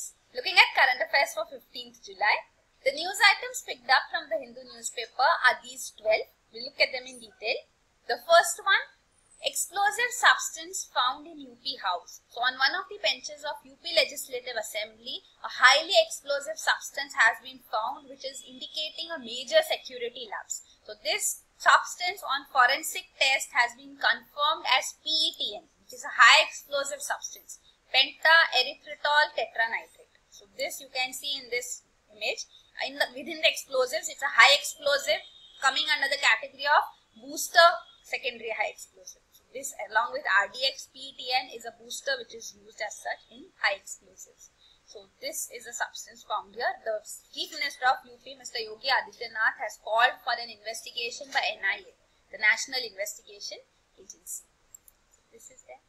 Yes, looking at current affairs for 15th July, the news items picked up from the Hindu newspaper are these 12. We'll look at them in detail. The first one, explosive substance found in UP house. So on one of the benches of UP Legislative Assembly, a highly explosive substance has been found which is indicating a major security lapse. So this substance on forensic test has been confirmed as PETN, which is a high explosive substance. Penta-erythritol tetranitrate. So this you can see in this image. Within the explosives, it's a high explosive coming under the category of booster secondary high explosive. So this along with RDX PETN is a booster which is used as such in high explosives. So this is a substance found here. The Chief Minister of UP, Mr. Yogi Adityanath, has called for an investigation by NIA, the National Investigation Agency. So this is there.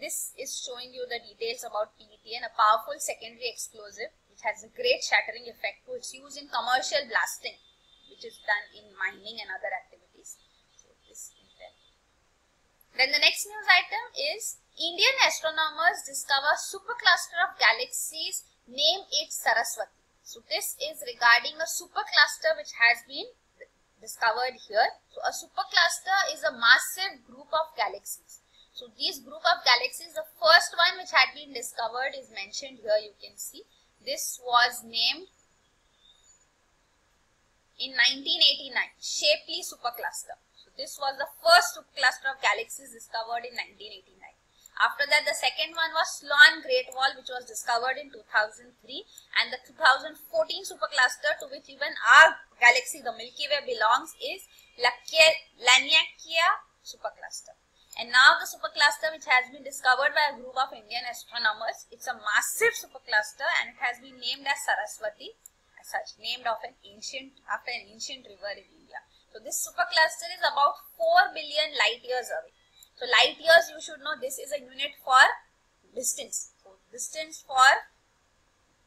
This is showing you the details about PETN, a powerful secondary explosive which has a great shattering effect to its use in commercial blasting, which is done in mining and other activities. So this is there. Then the next news item is Indian astronomers discover supercluster of galaxies, name it Saraswati. So this is regarding a supercluster which has been discovered here. So a supercluster is a massive group of galaxies. So this group of galaxies, the first one which had been discovered is mentioned here, you can see. This was named in 1989, Shapley supercluster. So this was the first supercluster of galaxies discovered in 1989. After that, the second one was Sloan Great Wall, which was discovered in 2003, and the 2014 supercluster, to which even our galaxy, the Milky Way, belongs, is Laniakea supercluster. And now the supercluster which has been discovered by a group of Indian astronomers, it's a massive supercluster and it has been named as Saraswati, as such, named after an ancient river in India. So this supercluster is about 4 billion light years away. So light years, you should know, this is a unit for distance. So distance for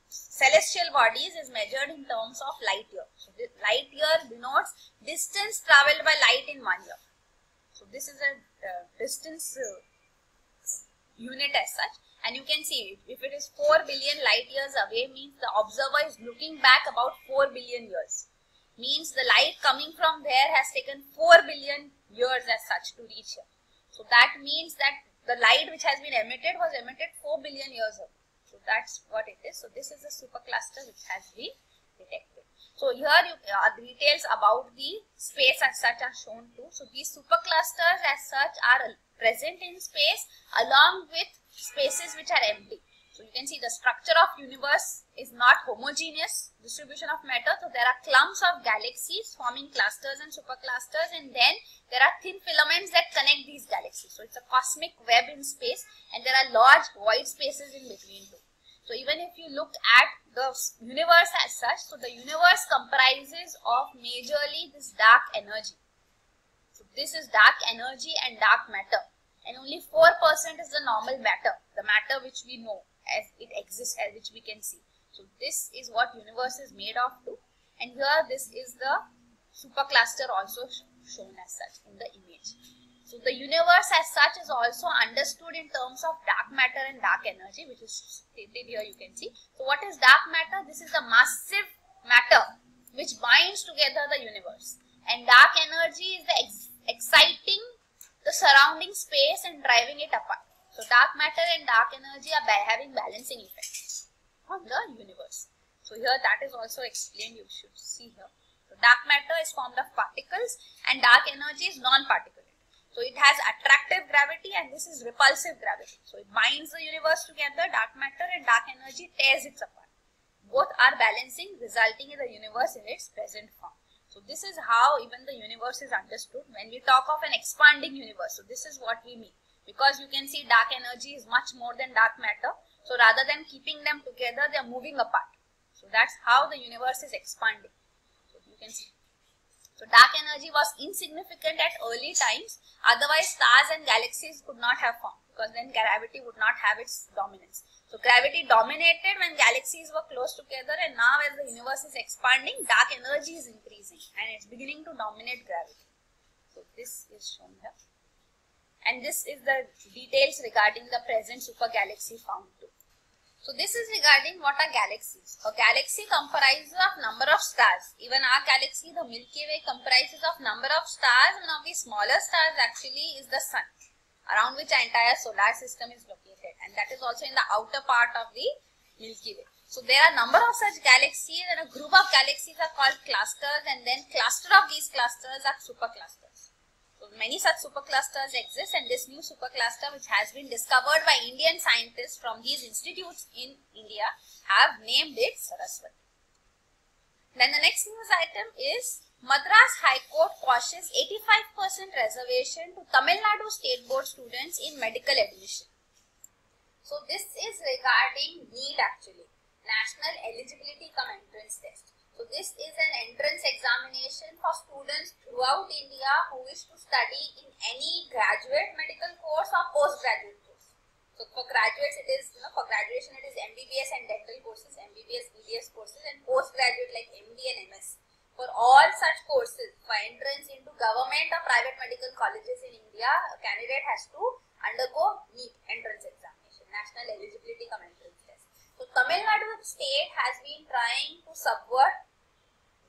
celestial bodies is measured in terms of light year. So this light year denotes distance traveled by light in 1 year. So this is a distance unit as such, and you can see if it is 4 billion light years away, means the observer is looking back about 4 billion years. Means the light coming from there has taken 4 billion years as such to reach here. So that means that the light which has been emitted was emitted 4 billion years ago. So that's what it is. So this is a supercluster which has been detected. So here details about the space as such are shown too. So these superclusters as such are present in space along with spaces which are empty. So you can see the structure of universe is not homogeneous distribution of matter. So there are clumps of galaxies forming clusters and superclusters, and then there are thin filaments that connect these galaxies. So it's a cosmic web in space, and there are large void spaces in between too. So even if you look at the universe as such, so the universe comprises of majorly this dark energy. So this is dark energy and dark matter, and only 4% is the normal matter, the matter which we know as it exists, as which we can see. So this is what universe is made of too, and here this is the supercluster also shown as such in the image. So the universe as such is also understood in terms of dark matter and dark energy, which is stated here, you can see. So what is dark matter? This is the massive matter which binds together the universe, and dark energy is the exciting the surrounding space and driving it apart. So dark matter and dark energy are having balancing effects on the universe. So here that is also explained, you should see here. So dark matter is formed of particles and dark energy is non-particulate. So it has attractive gravity and this is repulsive gravity. So it binds the universe together, dark matter and dark energy tears it apart. Both are balancing, resulting in the universe in its present form. So this is how even the universe is understood when we talk of an expanding universe. So this is what we mean. Because you can see dark energy is much more than dark matter. So rather than keeping them together, they are moving apart. So that's how the universe is expanding. So you can see. So dark energy was insignificant at early times, otherwise stars and galaxies could not have formed, because then gravity would not have its dominance. So gravity dominated when galaxies were close together, and now as the universe is expanding, dark energy is increasing and it's beginning to dominate gravity. So this is shown here. And this is the details regarding the present super galaxy found too. So this is regarding what are galaxies. A galaxy comprises of number of stars. Even our galaxy, the Milky Way, comprises of number of stars. One of the smaller stars actually is the Sun, around which our entire solar system is located, and that is also in the outer part of the Milky Way. So there are number of such galaxies, and a group of galaxies are called clusters, and then cluster of these clusters are superclusters. So many such superclusters exist, and this new supercluster, which has been discovered by Indian scientists from these institutes in India, have named it Saraswati. Then the next news item is Madras High Court quashes 85% reservation to Tamil Nadu State Board students in medical admission. So this is regarding NEET actually, National Eligibility Cum Entrance Test. So this is an entrance examination for students throughout India who wish to study in any graduate medical course or postgraduate course. So for graduates it is, for graduation it is MBBS and dental courses, MBBS, BDS courses, and postgraduate like MD and MS. For all such courses, for entrance into government or private medical colleges in India, a candidate has to undergo NEET entrance examination, National Eligibility Cum Entrance Test. So Tamil Nadu state has been trying to subvert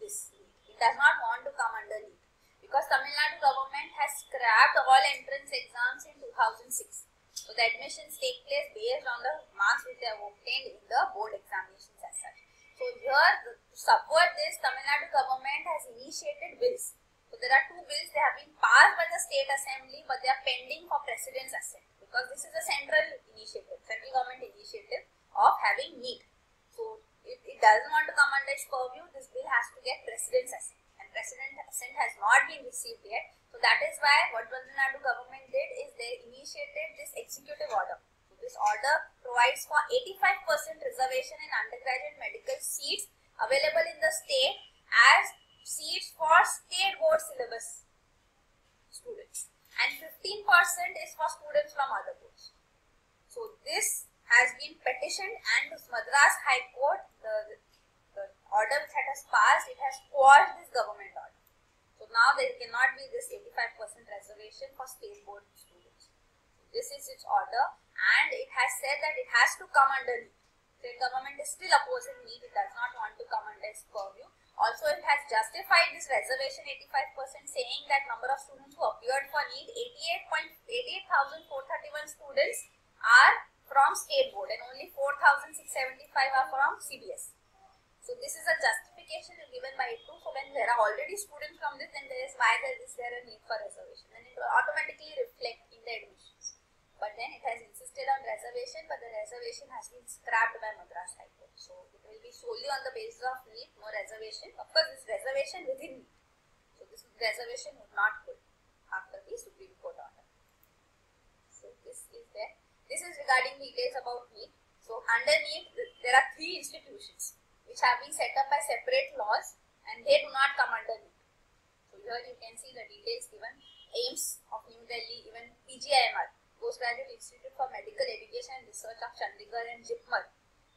this NEET. It does not want to come under NEET because Tamil Nadu government has scrapped all entrance exams in 2006. So the admissions take place based on the marks which they have obtained in the board examinations as such. So here, to subvert this, Tamil Nadu government has initiated bills. So there are two bills, they have been passed by the state assembly, but they are pending for president's assent because this is a central initiative, central government initiative of having NEET. So if it doesn't want to come under its purview, this bill has to get president's assent, and president's assent has not been received yet. So that is why what Tamil Nadu government did is they initiated this executive order. So this order provides for 85% reservation in undergraduate medical seats available in the state as seats for state board syllabus students, and 15% is for students from other boards. So this has been petitioned, and this Madras High Court, the order which has passed, it has quashed this government order. So now there cannot be this 85% reservation for state board students. This is its order, and it has said that it has to come under NEET. State government is still opposing NEET, it does not want to come under its purview. Also, it has justified this reservation 85%, saying that number of students who appeared for NEET, 88,431 students are from state board and only 4,675 are from CBS. So this is a justification given by it too. So when there are already students from this, then why is there a need for reservation? Then it will automatically reflect in the admissions. But then it has insisted on reservation, but the reservation has been scrapped by Madras High Court. So it will be solely on the basis of NEET, no reservation. Of course, this reservation within NEET. So this reservation would not hold after the Supreme Court order. So this is there. This is regarding details about NEET. So under NEET, there are 3 institutions which have been set up by separate laws, and they do not come under NEET. So here you can see the details given. AIIMS of New Delhi, even PGIMR, Postgraduate Institute for Medical Education and Research of Chandigarh, and JIPMER.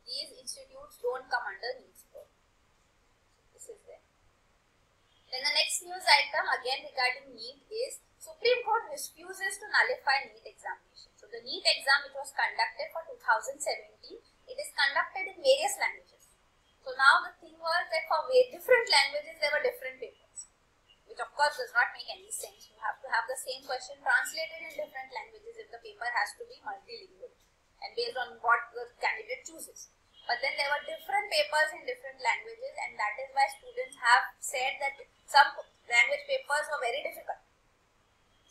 These institutes don't come under NEET scope. This is there. Then the next news item again regarding NEET is Supreme Court refuses to nullify NEET examination. So the NEET exam which was conducted for 2017, it is conducted in various languages. So now the thing was that for different languages there were different papers, which of course does not make any sense. You have to have the same question translated in different languages if the paper has to be multilingual and based on what the candidate chooses. But then there were different papers in different languages, and that is why students have said that some language papers were very difficult.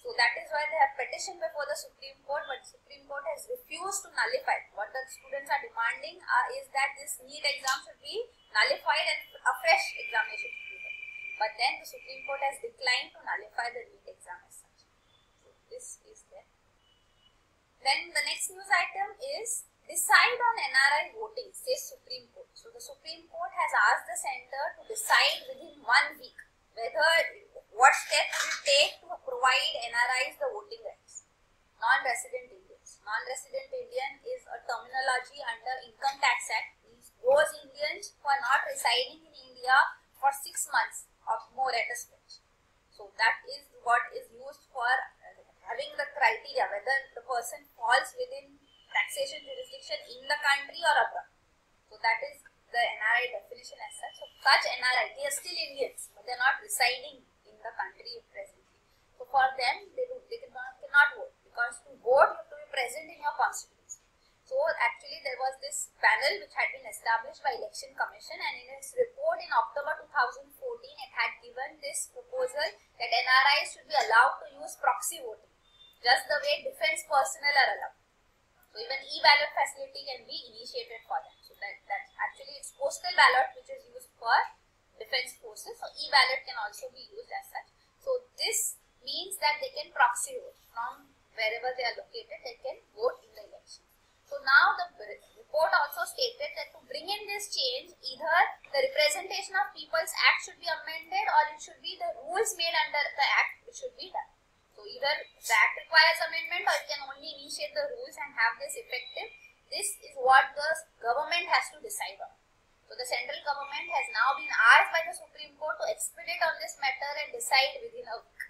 So that is why they have petitioned before the Supreme Court, but the Supreme Court has refused to nullify. What the students are demanding is that this NEET exam should be nullified and a fresh examination should be done. But then the Supreme Court has declined to nullify the NEET exam as such. So this is there. Then the next news item is decide on NRI voting, says Supreme Court. So the Supreme Court has asked the center to decide within 1 week whether what steps will it take to provide NRIs the voting rights. Non-resident Indians. Non-resident Indian is a terminology under Income Tax Act. Means those Indians who are not residing in India for 6 months or more at a stretch. So that is what is used for having the criteria whether the person falls within taxation jurisdiction in the country or abroad. So that is the NRI definition as such. So such NRI, they are still Indians, but they are not residing in the country presently. So for them, they cannot vote, because to vote you have to be present in your constituency. So actually there was this panel which had been established by Election Commission, and in its report in October 2014, it had given this proposal that NRIs should be allowed to use proxy voting, just the way defense personnel are allowed. So even e-ballot facility can be initiated for them. So that's actually it's postal ballot which is used for defense forces. So e-ballot can also be used as such. So this means that they can proxy vote from wherever they are located. They can vote in the election. So now the report also stated that to bring in this change, either the Representation of People's Act should be amended, or it should be the rules made under the Act which should be done. So either the Act requires amendment, or it can only initiate the rules and have this effective. This is what the government has to decide on. So the central government has now been asked by the Supreme Court to expedite on this matter and decide within a week.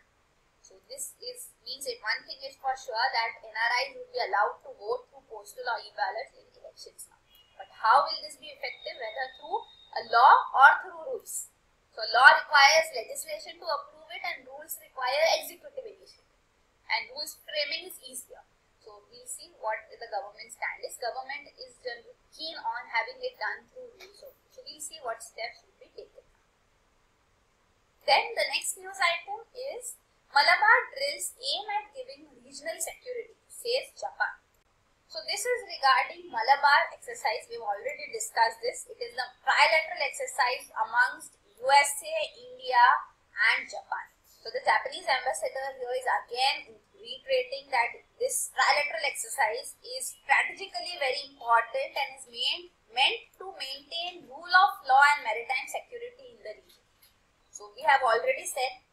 So this means that one thing is for sure, that NRIs will be allowed to vote through postal or e-ballots in elections now. But how will this be effective? Whether through a law or through rules. So law requires legislation to approve it, and rules require executive initiative. And rules framing is easier. So we'll see what the government stand is. Government is keen on having it done through rules only. So we'll see what steps will be taken. Then the next news item is Malabar drills aim at giving regional security, says Japan. So this is regarding Malabar exercise. We've already discussed this. It is the trilateral exercise amongst USA, India and Japan. So the Japanese ambassador here is again reiterating that this trilateral exercise is strategically very important and is meant to maintain rule of law and maritime security in the region. So we have already said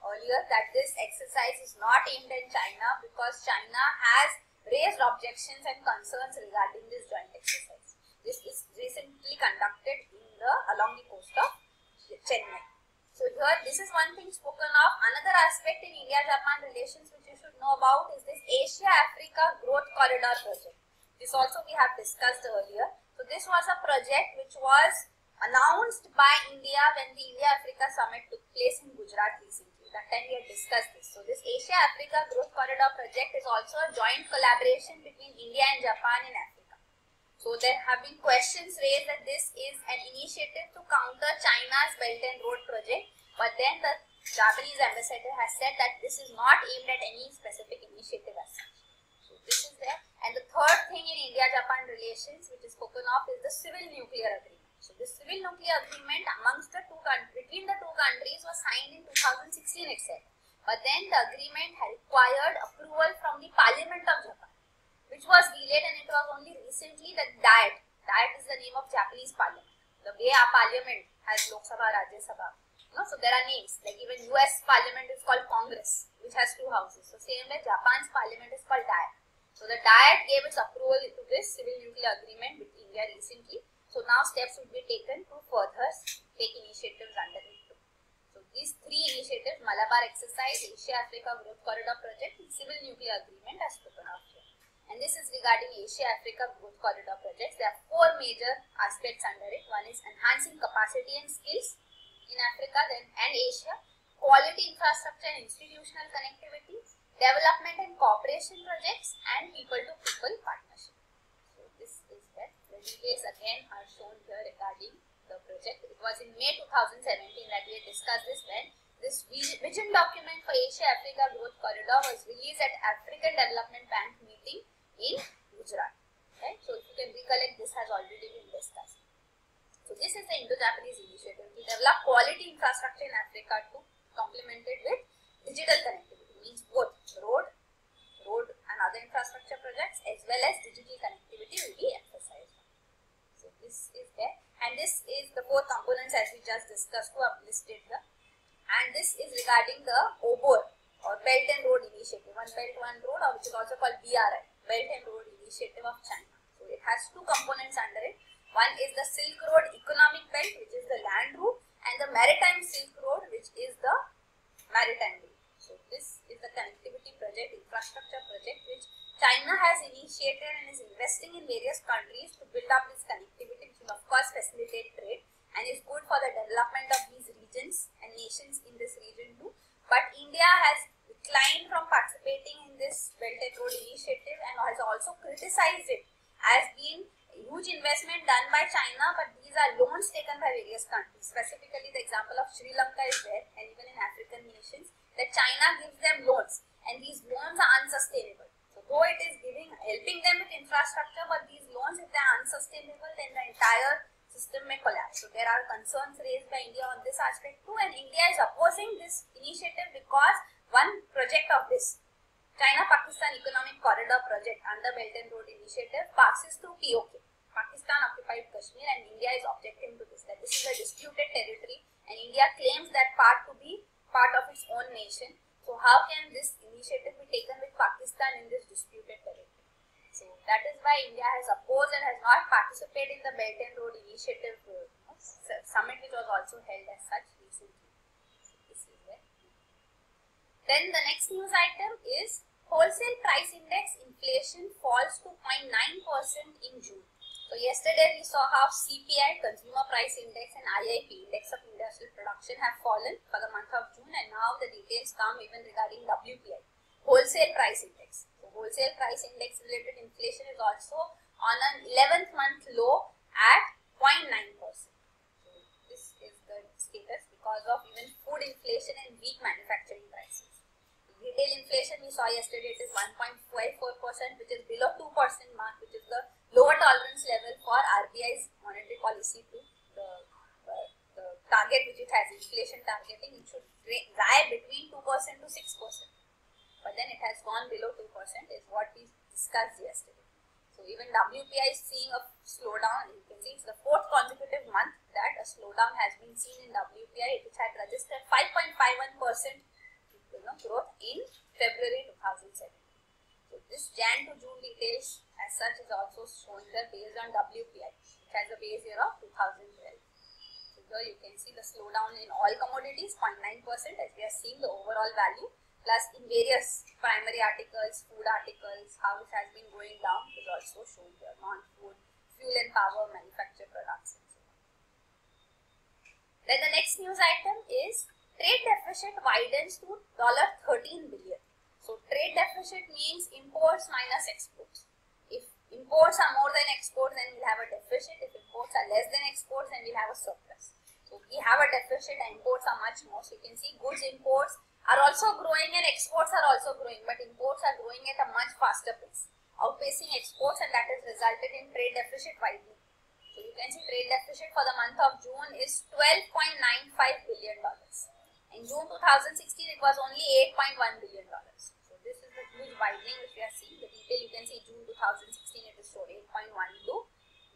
earlier that this exercise is not aimed at China, because China has raised objections and concerns regarding this joint exercise. This is recently conducted along the coast of Chennai. So here this is one thing spoken of. Another aspect in India-Japan relations which you should know about is this Asia-Africa Growth Corridor project. This also we have discussed earlier. So this was a project which was announced by India when the India-Africa Summit took place in Gujarat recently. That time we had discussed this. So this Asia-Africa Growth Corridor project is also a joint collaboration between India and Japan in Africa. So there have been questions raised that this is an initiative to counter China's Belt and Road project, but then the Japanese ambassador has said that this is not aimed at any specific initiative as such. So this is there. And the third thing in India-Japan relations which is spoken of is the Civil Nuclear Agreement. So this Civil Nuclear Agreement between the two countries was signed in 2016 itself. But then the agreement had required approval from the Parliament of Japan, which was delayed, and it was only recently that Diet is the name of Japanese Parliament. The way our Parliament has Lok Sabha, Rajya Sabha. So there are names, like even US Parliament is called Congress, which has two houses. So same way Japan's Parliament is called Diet. So the Diet gave its approval to this Civil Nuclear Agreement with India recently. So now steps will be taken to further take initiatives under it too. So these three initiatives, Malabar exercise, Asia-Africa Growth Corridor project and Civil Nuclear Agreement, are spoken of here. And this is regarding Asia-Africa Growth Corridor projects. There are four major aspects under it. One is enhancing capacity and skills in Africa and Asia, quality infrastructure and institutional connectivity, development and cooperation projects, and people-to-people partnership. So this is that. The details again are shown here regarding the project. It was in May 2017 that we had discussed this, when this vision document for Asia-Africa Growth Corridor was released at African Development Bank meeting in Gujarat. Right? So if you can recollect, this has already been discussed. So this is the Indo-Japanese initiative to develop quality infrastructure in Africa to complement it with digital connectivity, means both road and other infrastructure projects as well as digital connectivity will be emphasized. So this is there, and this is the four components as we just discussed who are listed here, and this is regarding the OBOR or Belt and Road Initiative, One Belt One Road, or which is also called BRI, Belt and Road Initiative of China. So it has two components under it. One is the Silk Road Economic Belt, which is the land route, and the Maritime Silk Road, which is the maritime route. So this is the connectivity project, infrastructure project, which China has initiated and is investing in various countries to build up this connectivity, which will of course facilitate trade and is good for the development of these regions and nations in this region too. But India has declined from participating in this Belt and Road Initiative and has also criticized it as being a huge investment done by China, but these are loans taken by various countries. Specifically, the example of Sri Lanka is there, and even in African nations, that China gives them loans, and these loans are unsustainable. So, though it is helping them with infrastructure, but these loans, if they are unsustainable, then the entire system may collapse. So, there are concerns raised by India on this aspect too, and India is opposing this initiative because one project of this China-Pakistan Economic Corridor project under Belt and Road Initiative passes through POK, Pakistan Occupied Kashmir, and India is objecting to this, that this is a disputed territory and India claims that part to be part of its own nation. So how can this initiative be taken with Pakistan in this disputed territory? So that is why India has opposed and has not participated in the Belt and Road Initiative summit, which was also held as such recently. So this is there. Then the next news item is wholesale price index inflation falls to 0.9% in June. So yesterday we saw how CPI, Consumer Price Index, and IIP, Index of Industrial Production, have fallen for the month of June, and now the details come even regarding WPI, Wholesale Price Index. So wholesale price index related inflation is also on an 11th month low at 0.9%. So this is the status because of even food inflation and weak manufacturing prices. Retail inflation we saw yesterday, it is 1.54%, which is below 2% mark, which is the lower tolerance level for RBI's monetary policy to the target which it has, inflation targeting. It should lie between 2% to 6%. But then it has gone below 2% is what we discussed yesterday. So even WPI is seeing a slowdown. You can see it's the 4th consecutive month that a slowdown has been seen in WPI, which had registered 5.51% growth in February 2017. So this Jan to June details as such is also shown here based on WPI, which has a base year of 2012. So here you can see the slowdown in all commodities, 0.9% as we are seeing the overall value, plus in various primary articles, food articles, how it has been going down is also shown here, non-food, fuel and power, manufactured products and so on. Then the next news item is trade deficit widens to $13 billion. So trade deficit means imports minus exports. If imports are more than exports, then we'll have a deficit. If imports are less than exports, then we'll have a surplus. So we have a deficit and imports are much more. So you can see goods imports are also growing and exports are also growing, but imports are growing at a much faster pace, outpacing exports, and that has resulted in trade deficit widening. So you can see trade deficit for the month of June is $12.95 billion. In June 2016, it was only $8.1 billion. So this is the huge widening which we are seeing. The detail you can see June 2016, it is showed $8.12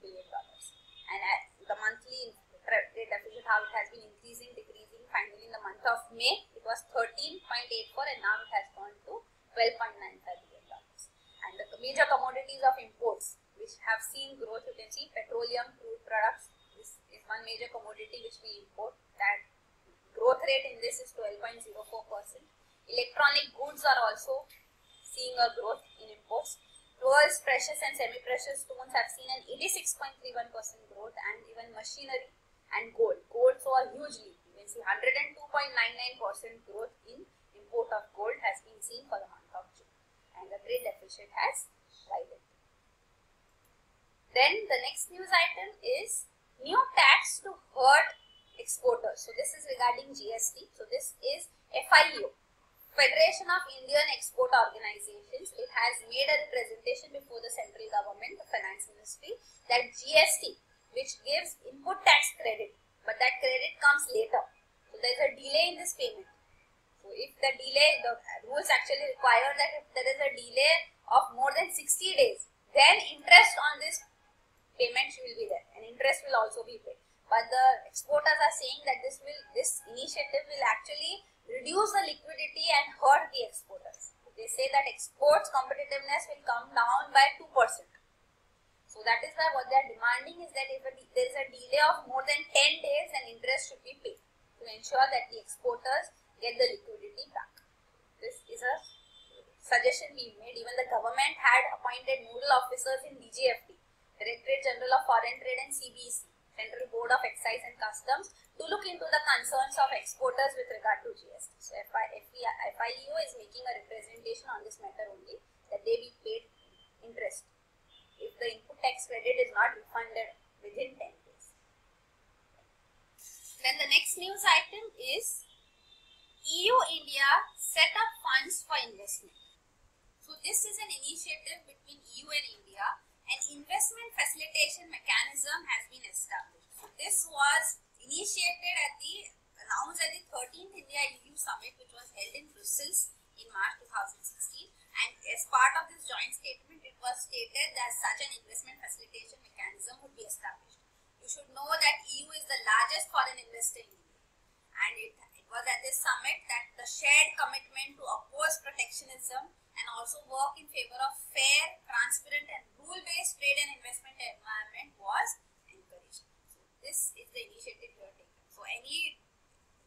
billion. And at the monthly trade deficit, how it has been increasing, decreasing. Finally, in the month of May, it was 13.84 and now it has gone to $12.95 billion. And the major commodities of imports which have seen growth, you can see petroleum, crude products. This is one major commodity which we import. That growth rate in this is 12.04%. Electronic goods are also seeing a growth in imports. Pearls, precious and semi-precious stones have seen an 86.31% growth, and even machinery and gold. Gold saw a huge leap. You can see 102.99% growth in import of gold has been seen for the month of June, and the trade deficit has widened. Then the next news item is new tax to hurt exporters. So this is regarding GST. So this is FIO, Federation of Indian Export Organizations. It has made a representation before the central government, the finance ministry, that GST, which gives input tax credit, but that credit comes later. So there is a delay in this payment. So if the delay, the rules actually require that if there is a delay of more than 60 days, then interest on this payment will be there, and interest will also be paid. But the exporters are saying that this initiative will actually reduce the liquidity and hurt the exporters. They say that exports competitiveness will come down by 2%. So that is why what they are demanding is that if there is a delay of more than 10 days, then interest should be paid to ensure that the exporters get the liquidity back. This is a suggestion we made, even the government had appointed nodal officers in DGFT, Directorate General of Foreign Trade, and CBEC, Central Board of Excise and Customs, to look into the concerns of exporters with regard to GST. So FIEO is making a representation on this matter only, that they be paid interest if the input tax credit is not refunded within 10 days. Then the next news item is EU-India set up funds for investment. So this is an initiative between EU and India. An investment facilitation mechanism has been established. So this was announced at the 13th India-EU Summit, which was held in Brussels in March 2016. And as part of this joint statement, it was stated that such an investment facilitation mechanism would be established. You should know that EU is the largest foreign investor in India. And it was at this summit that the shared commitment to oppose protectionism and also work in favor of fair, transparent and rule-based trade and investment environment was encouraged. So this is the initiative we have taken. So any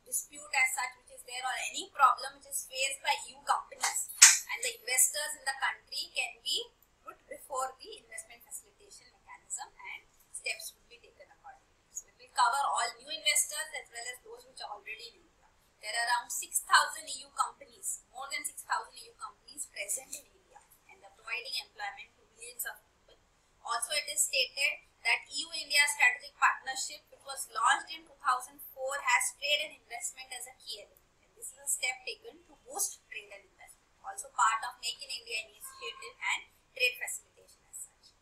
dispute as such which is there, or any problem which is faced by EU companies and the investors in the country, can be put before the investment facilitation mechanism and steps will be taken accordingly. So it will cover all new investors as well as those which are already in India. There are around 6,000 EU companies, more than 6,000 EU companies present in India, and they are providing employment to millions of people. Also, it is stated that EU-India strategic partnership, which was launched in 2004, has trade and investment as a key element. And this is a step taken to boost trade and investment. Also part of Make in India initiative and trade facilitation as such.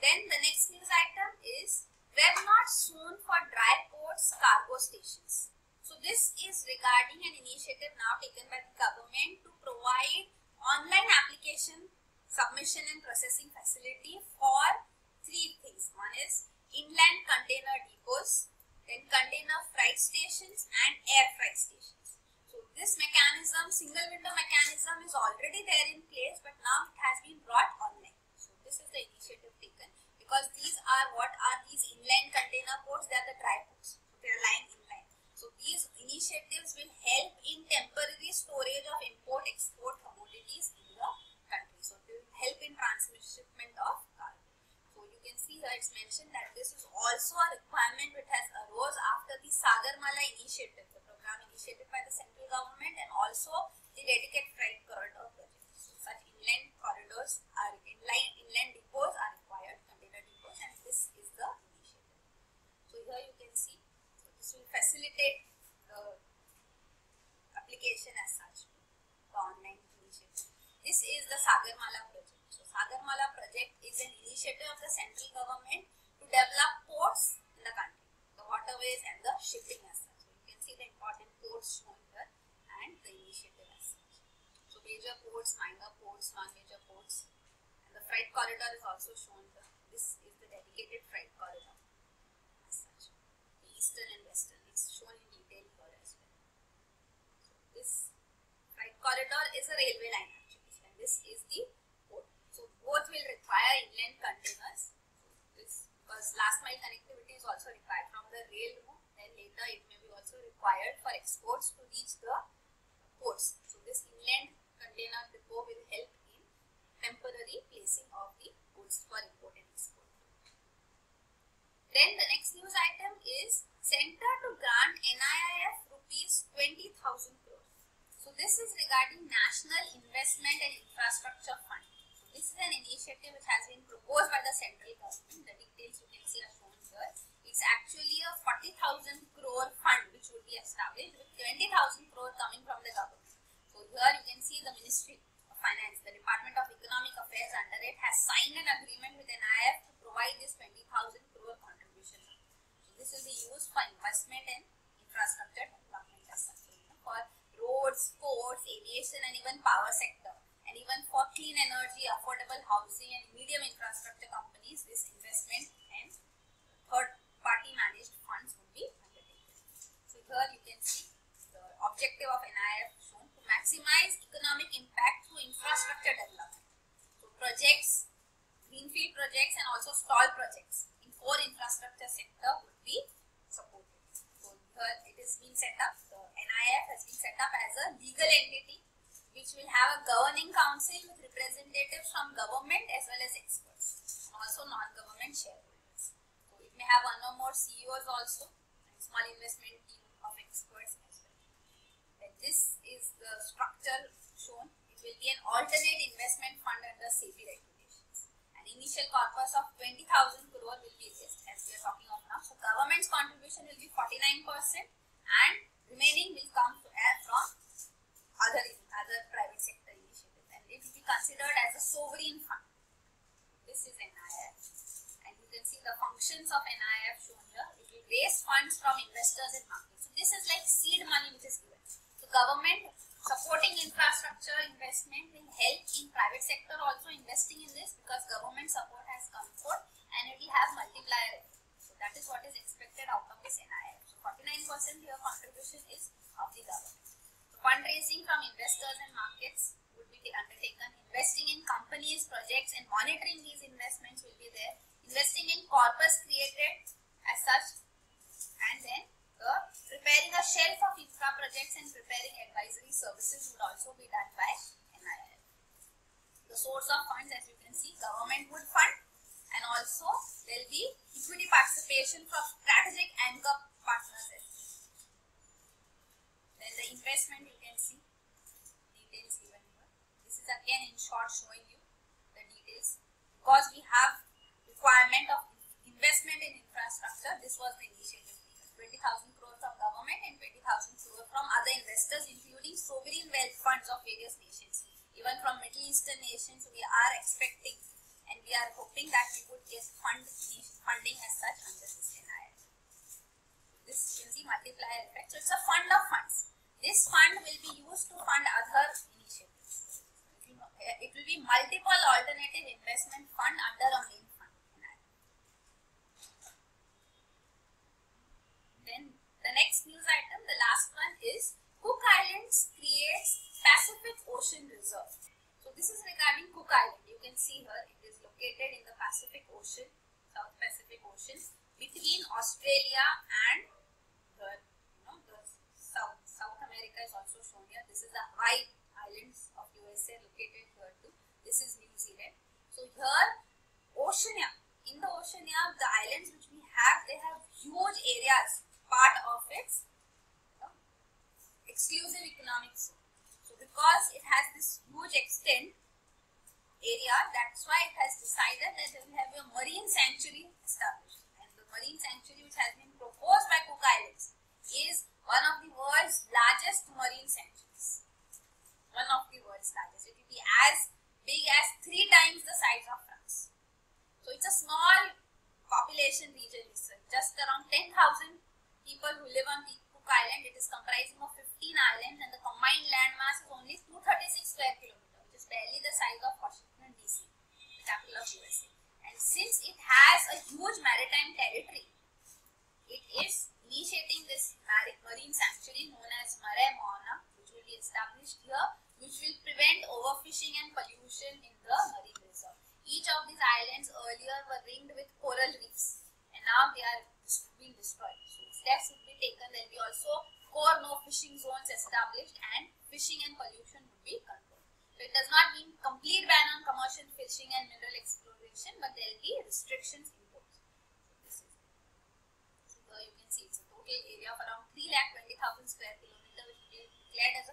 Then the next news item is web not soon for dry ports, cargo stations. So this is regarding an initiative now taken by the government to provide online application submission and processing facility for three things. One is inland container depots, then container freight stations and air freight stations. So this mechanism, single window mechanism, is already there in place, but now it has been brought online. So this is the initiative taken, because these are these inland container ports? They are the dry ports. So they are lying inland. So these initiatives will help in temporary storage of import-export commodities in the country. So they will help in transshipment of cargo. So you can see here it's mentioned that this is also a requirement which has arose after the Sagarmala initiative, the program initiated by the central government, and also the dedicated freight corridor project. So such inland corridors are inland depots are required, container depots, and this is the initiative. So here you can see. This will facilitate the application as such, the online initiative. This is the Sagarmala project. So Sagarmala project is an initiative of the central government to develop ports in the country, the waterways and the shipping as such. So you can see the important ports shown here and the initiative as such. So major ports, minor ports, non-major ports, and the freight corridor is also shown here. This is the dedicated freight corridor as such. Eastern and western, it's shown in detail here as well. So this freight corridor is a railway line actually, and this is the port. So both will require inland containers. So this, because last mile connectivity is also required from the rail route, then later it may be also required for exports to reach the ports. So this inland container depot will help in temporary placing of the goods for import and export. Then the next news item is Center to grant NIIF rupees 20,000 crores. So this is regarding National Investment and Infrastructure Fund. So this is an initiative which has been proposed by the central government. The details you can see are shown here. It's actually a 40,000 crore fund which will be established, with 20,000 crore coming from the government. So here you can see the Ministry of Finance, the Department of Economic Affairs under it, has signed an agreement with NIIF to provide this 20,000 crore contribution. This will be used for investment in infrastructure development as such, for roads, ports, aviation and even power sector, and even for clean energy, affordable housing and medium infrastructure companies. This investment and third-party managed funds would be undertaken. So here you can see the objective of NIIF shown: to maximize economic impact through infrastructure development. So projects, greenfield projects and also stall projects in core infrastructure sector would be supported. So here it is being set up, the NIIF has been set up as a legal entity which will have a governing council with representatives from government as well as experts, and also non-government shareholders. So it may have one or more CEOs also, and small investment team of experts as well. Then this is the structure shown. It will be an alternate investment fund under SEBI regulations. An initial corpus of 20,000 crore will be raised, as we are talking of now. So government's contribution will be 49%, and remaining will come from other private sector initiatives, and it will be considered as a sovereign fund. This is NIF, and you can see the functions of NIF shown here. It will raise funds from investors and markets. So this is like seed money which is given. So government supporting infrastructure investment will help in private sector also investing in this, because government support has come forth and it will have multiplier effect. So that is what is expected out of this NIF. So 49% here contribution is of the government. So fundraising from investors and markets would be undertaken. Investing in companies, projects, and monitoring these investments will be there. Investing in corpus created as such, and then preparing a shelf of infra projects and preparing advisory services would also be done by NIF. The source of funds, as you can see, government would fund, and also there will be equity participation from strategic anchor partners. Then the investment, you can see details given here. This is again in short showing you the details, because we have requirement of investment in infrastructure. This was the initiative. 20,000 crore from government and 20,000 crore from other investors, including sovereign wealth funds of various nations. Even from Middle Eastern nations, we are expecting and we are hoping that we would get funding as such under this NIF. This you can see multiplier effect. So it's a fund of funds. This fund will be used to fund other initiatives. It will be multiple alternative investment fund under a main fund. Then the next news item, the last one, is Cook Islands creates Pacific Ocean Reserve. So this is regarding Cook Island. You can see here it is located in the Pacific Ocean, South Pacific Ocean, between Australia and the South America is also shown here. This is the Hawaii Islands of USA located here too. This is New Zealand. So here Oceania, in the Oceania, the islands which we have, they have huge areas, part of its exclusive economic zone. So because it has this huge extent area, that's why it has decided that they will have a marine sanctuary established. And the marine sanctuary which has been proposed by Cook Islands is one of the world's largest marine sanctuaries. One of the world's largest. It will be as big as 3 times the size of France. So it's a small population region, just around 10,000 people who live on the Cook Island. It is comprising of 15 islands, and the combined land mass is only 236 square kilometers, which is barely the size of Washington DC, the capital of USA. And since it has a huge maritime territory, it is initiating this marine sanctuary known as Mare Moana, which will be established here, which will prevent overfishing and pollution in the marine reserve. Each of these islands earlier were ringed with coral reefs, and now they are being destroyed. So steps would be taken. There will be also core no fishing zones established, and fishing and pollution would be controlled. So it does not mean complete ban on commercial fishing and mineral exploration, but there will be restrictions imposed. So here you can see it's a total area of around 3,20,000 square kilometers, which will be declared as a